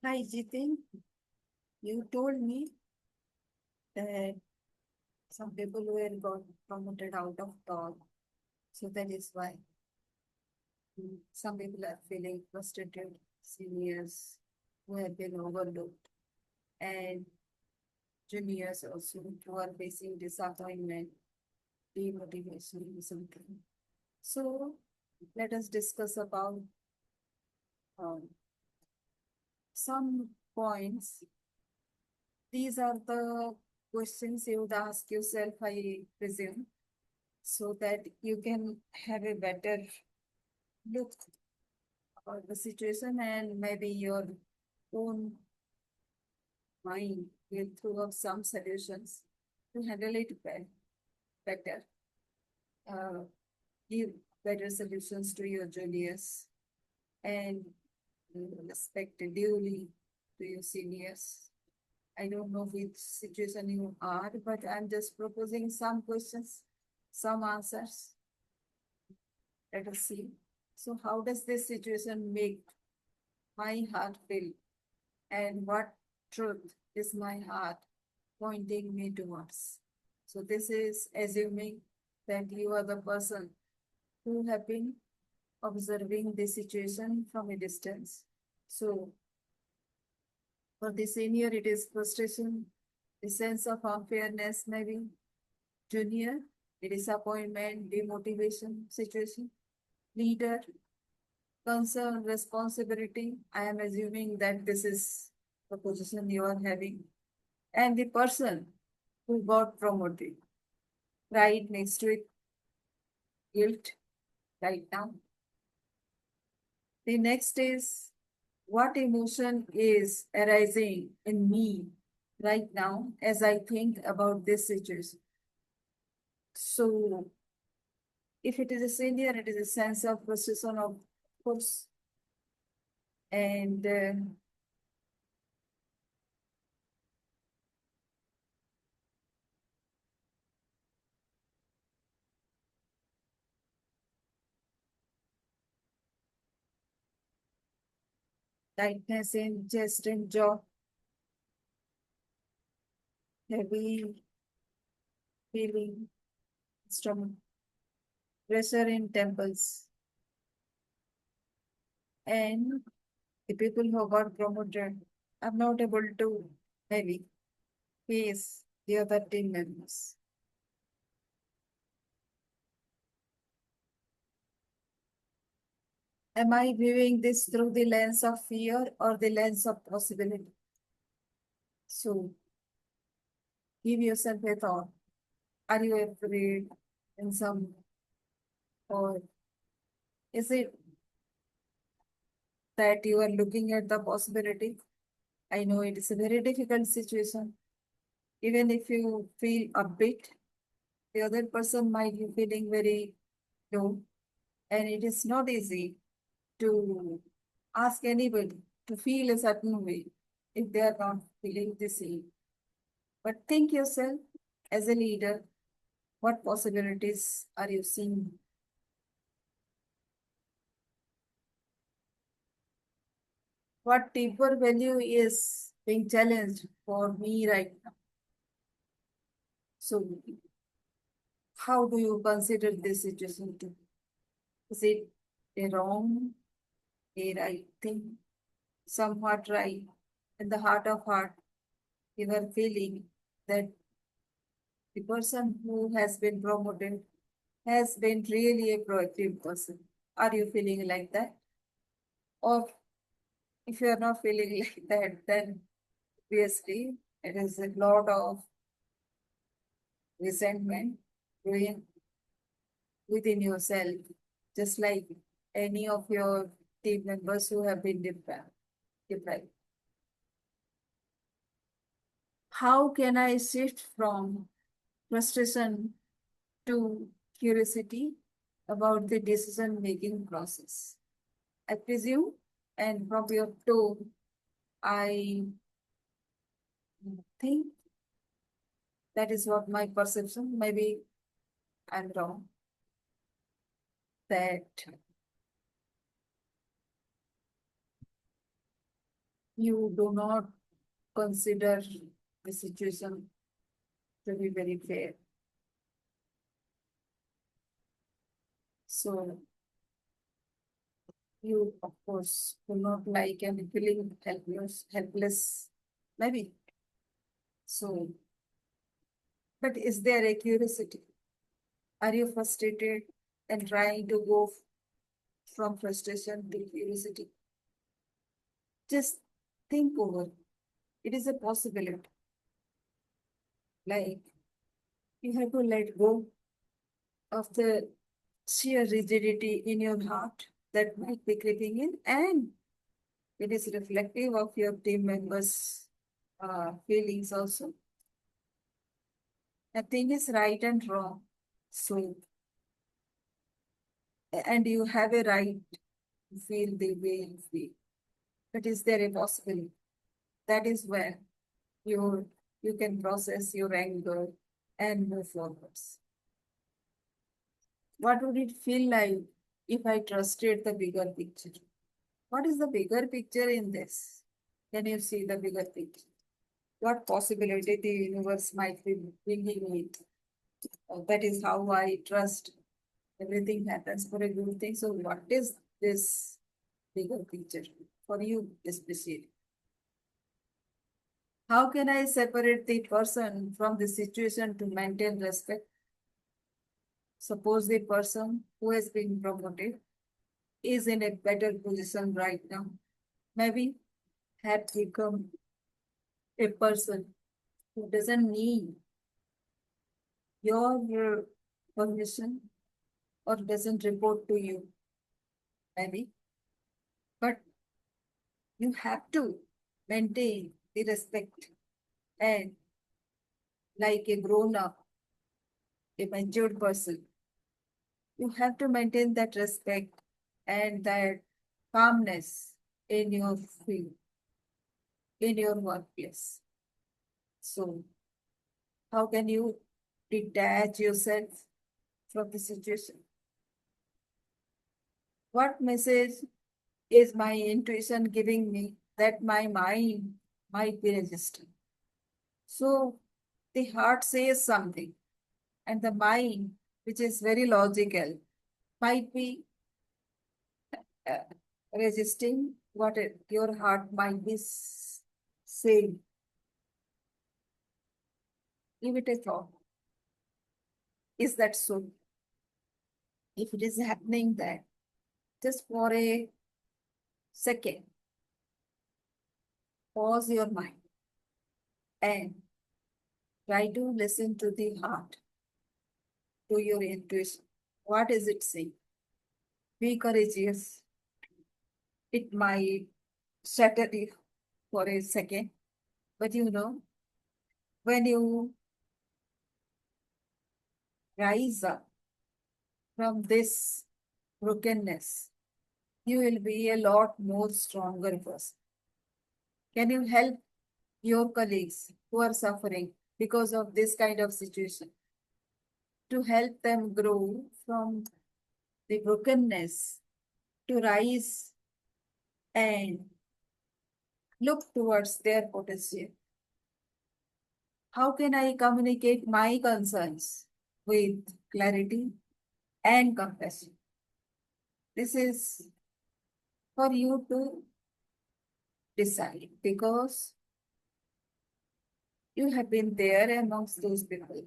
Hi, Jitin. You told me that some people were got promoted out of top. So that is why some people are feeling frustrated, seniors who have been overlooked, and juniors also who are facing disappointment, demotivation, something. So let us discuss about um, some points. These are the questions you would ask yourself, I presume, so that you can have a better look at the situation and maybe your own mind will throw up some solutions to handle it better, uh, give better solutions to your juniors and respect duly to your seniors. I don't know which situation you are, but I'm just proposing some questions, some answers. Let us see. So, how does this situation make my heart feel? And what truth is my heart pointing me towards? So, this is assuming that you are the person who have been observing the situation from a distance. So, for the senior, it is frustration, a sense of unfairness, maybe. Junior, a disappointment, demotivation situation. Leader, concern, responsibility. I am assuming that this is the position you are having. And the person who got promoted, right next to it, guilt, right now. The next is what emotion is arising in me right now as I think about this situation. So, if it is a senior, it is a sense of frustration, of course, and tightness in chest and jaw, heavy feeling, stomach, pressure in temples, and the people who got promoted are not able to maybe face the other team members. Am I viewing this through the lens of fear or the lens of possibility? So give yourself a thought. Are you afraid in some, or is it that you are looking at the possibility? I know it is a very difficult situation. Even if you feel a bit, the other person might be feeling very low, and it is not easy to ask anybody to feel a certain way if they are not feeling the same. But think yourself as a leader, what possibilities are you seeing? What deeper value is being challenged for me right now? So, how do you consider this situation to? Is it a wrong, a right thing? Somewhat right. In the heart of heart, you are feeling that the person who has been promoted has been really a proactive person. Are you feeling like that? Or if you are not feeling like that, then obviously it is a lot of resentment growing within yourself, just like any of your team members who have been deprived. How can I shift from frustration to curiosity about the decision making process? I presume, and from your tone, I think that is what my perception. Maybe I'm wrong. That you do not consider the situation to be very fair. So you, of course, do not like and feeling helpless, maybe. So, but is there a curiosity? Are you frustrated and trying to go from frustration to curiosity? Just think over. It is a possibility. Like you have to let go of the sheer rigidity in your heart that might be creeping in, and it is reflective of your team members' feelings also. Nothing is right and wrong. So, and you have a right to feel the way you feel. But is there a possibility? That is where you you can process your anger and move forwards. What would it feel like if I trusted the bigger picture? What is the bigger picture in this? Can you see the bigger picture? What possibility the universe might be bringing me? That is how I trust everything happens for a good thing. So, what is this bigger picture for you, especially? How can I separate the person from the situation to maintain respect? Suppose the person who has been promoted is in a better position right now, maybe had become a person who doesn't need your permission or doesn't report to you, maybe, but you have to maintain the respect and like a grown up, a matured person, you have to maintain that respect and that calmness in your field, in your workplace. So, how can you detach yourself from the situation? What message is my intuition giving me that my mind might be resistant? So, the heart says something, and the mind, which is very logical, might be uh, resisting what your heart might be saying. Give it a thought. Is that so? If it is happening that, just for a second, pause your mind and try to listen to the heart, to your intuition. What is it saying? Be courageous. It might shatter you for a second, but when you rise up from this brokenness, you will be a lot more stronger person. Can you help your colleagues who are suffering because of this kind of situation to help them grow from the brokenness to rise and look towards their potential? How can I communicate my concerns with clarity and compassion? This is for you to decide because you have been there amongst those people.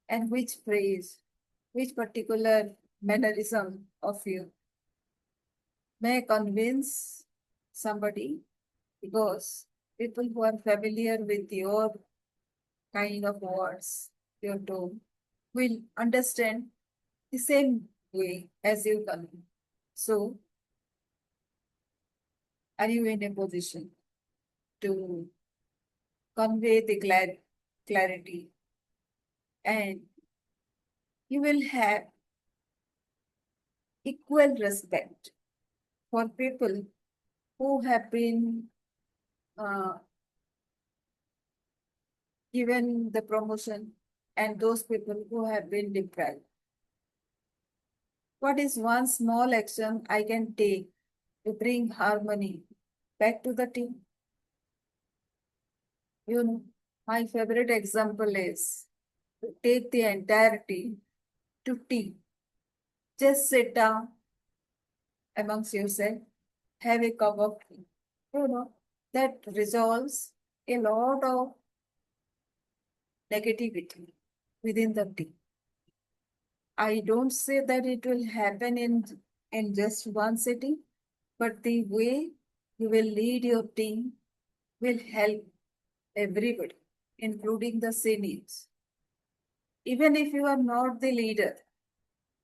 And which phrase, which particular mannerism of you may convince somebody, because people who are familiar with your kind of words, your tone, will understand the same way as you convey. So, are you in a position to convey the clarity, and you will have equal respect for people who have been uh, given the promotion and those people who have been deprived? What is one small action I can take to bring harmony back to the team? You know, my favorite example is to take the entire team to tea. Just sit down amongst yourself, have a cup of tea. You know, that resolves a lot of negativity within the team. I don't say that it will happen in just one sitting, but the way you will lead your team will help everybody, including the seniors. Even if you are not the leader,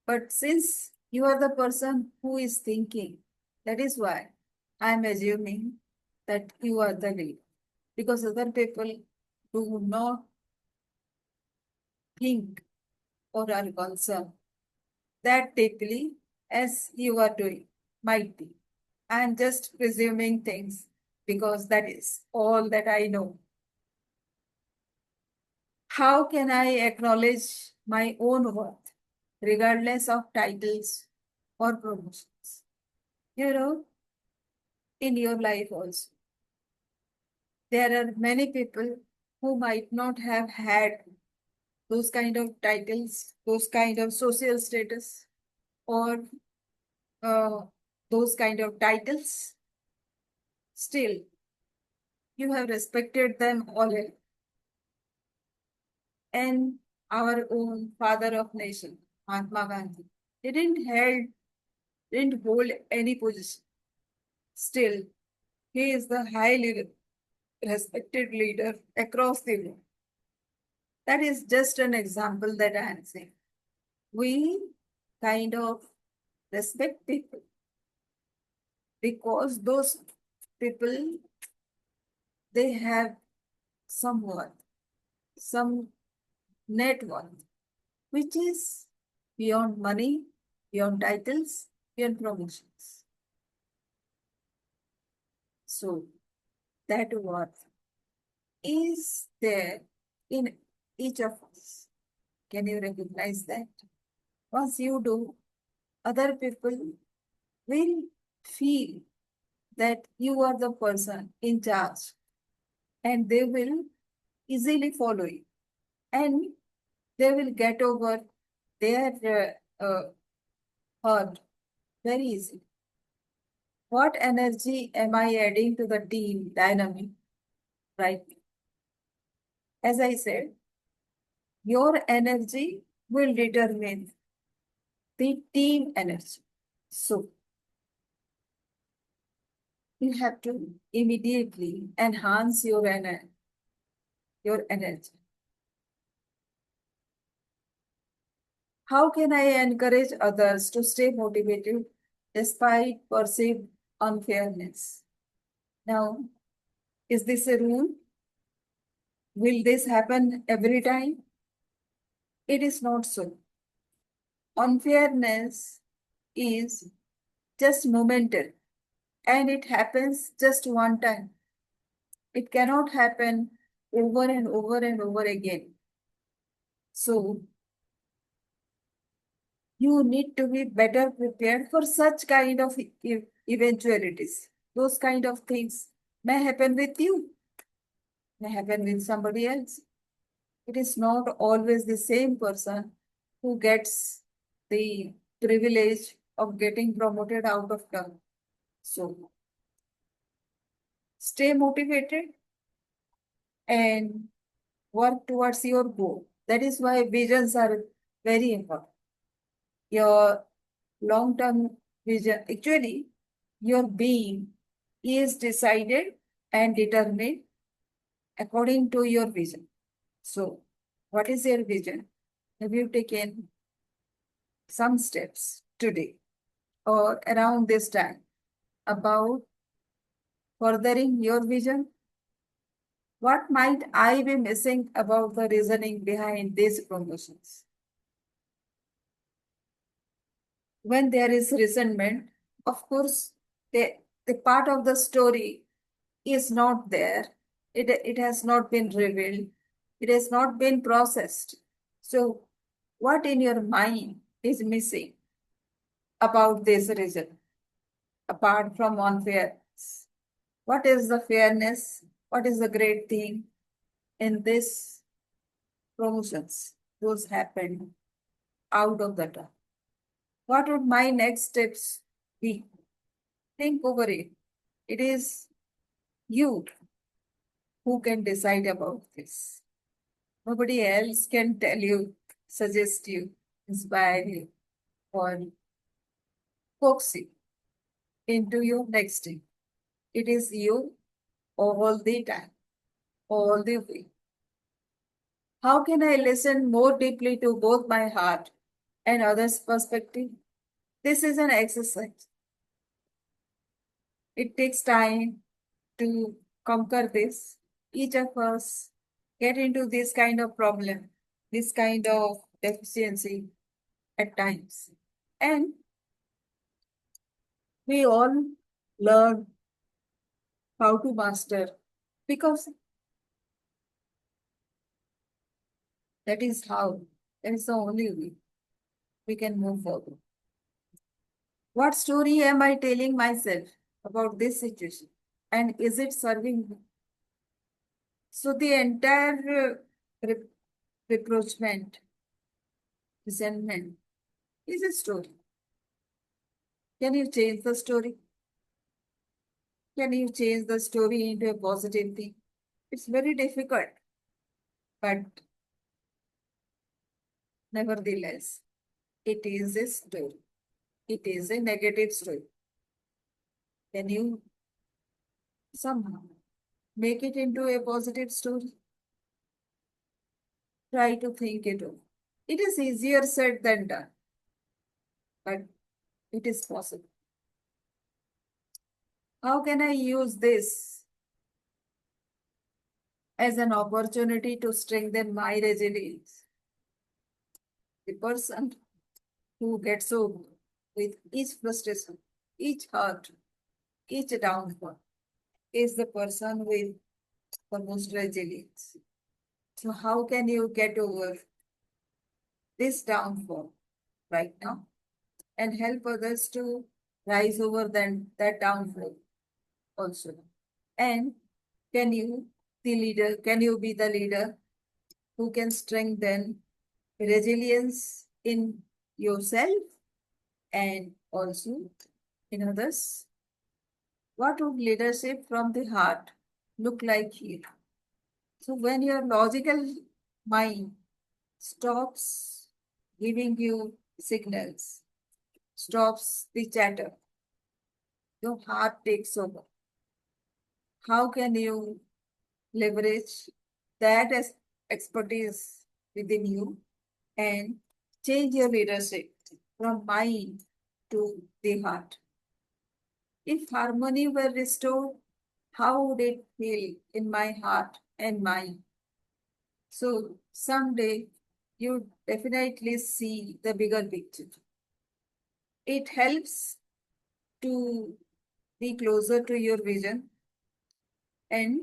but since you are the person who is thinking, that is why I am assuming that you are the leader. Because other people do not think or are concerned that deeply as you are doing, might be. I am just presuming things because that is all that I know. How can I acknowledge my own worth, regardless of titles or promotions? You know, in your life also, there are many people who might not have had those kind of titles, those kind of social status, or uh, those kind of titles. Still, you have respected them already. And our own father of nation, Mahatma Gandhi, didn't hold any position. Still, he is the highly respected leader across the world. That is just an example that I am saying. We kind of respect people because those people, they have some worth, some net worth, which is beyond money, beyond titles, beyond promotions. So that worth is there in each of us. Can you recognize that? Once you do, other people will feel that you are the person in charge and they will easily follow you and they will get over their hurt very easily. What energy am I adding to the team dynamic? Right. As I said, your energy will determine the team energy. So you have to immediately enhance your energy. How can I encourage others to stay motivated despite perceived unfairness? Now, is this a rule? Will this happen every time? It is not so. Unfairness is just momentary and it happens just one time. It cannot happen over and over and over again. So, you need to be better prepared for such kind of eventualities. Those kind of things may happen with you, may happen with somebody else. It is not always the same person who gets the privilege of getting promoted out of term. So stay motivated and work towards your goal. That is why visions are very important. Your long-term vision, actually, your being is decided and determined according to your vision. So, what is your vision? Have you taken some steps today or around this time about furthering your vision? What might I be missing about the reasoning behind these promotions? When there is resentment, of course, the part of the story is not there. It has not been revealed. It has not been processed. So, what in your mind is missing about this reason, apart from unfairness? What is the fairness? What is the great thing? in this promotions, those happened out of the top. What would my next steps be? Think over it. It is you who can decide about this. Nobody else can tell you, suggest you, inspire you, or coax you into your next thing. It is you all the time, all the way. How can I listen more deeply to both my heart and others' perspective? This is an exercise. It takes time to conquer this. Each of us get into this kind of problem, this kind of deficiency at times. And we all learn how to master because that is how, that is the only way we can move forward. What story am I telling myself about this situation? And is it serving me? So the entire reproachment, resentment is a story. Can you change the story? Can you change the story into a positive thing? It's very difficult, but nevertheless, it is a story. It is a negative story. Can you somehow make it into a positive story? Try to think it over. It is easier said than done, but it is possible. How can I use this as an opportunity to strengthen my resilience? The person who gets over with each frustration, each hurt, each downfall is the person with the most resilience. So how can you get over this downfall right now and help others to rise over that downfall also? And can you be the leader who can strengthen resilience in yourself and also in others? What would leadership from the heart look like here? So when your logical mind stops giving you signals, stops the chatter, your heart takes over. How can you leverage that as expertise within you and change your leadership from mind to the heart? If harmony were restored, how would it feel in my heart and mind? So someday you definitely see the bigger picture. It helps to be closer to your vision and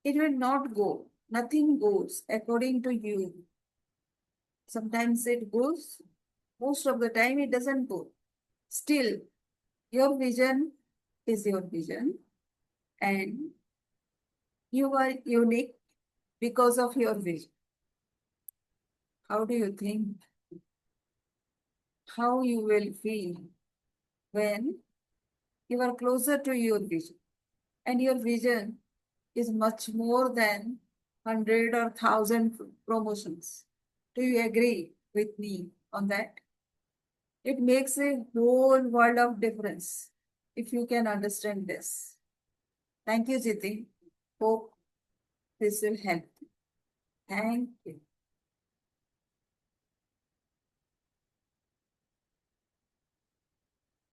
it will not go. Nothing goes according to you. Sometimes it goes, most of the time it doesn't go. Still, your vision is your vision and you are unique because of your vision. How do you think? How you will feel when you are closer to your vision? And your vision is much more than 100 or 1,000 promotions. Do you agree with me on that? It makes a whole world of difference if you can understand this. Thank you, Jiti. Hope this will help. Thank you.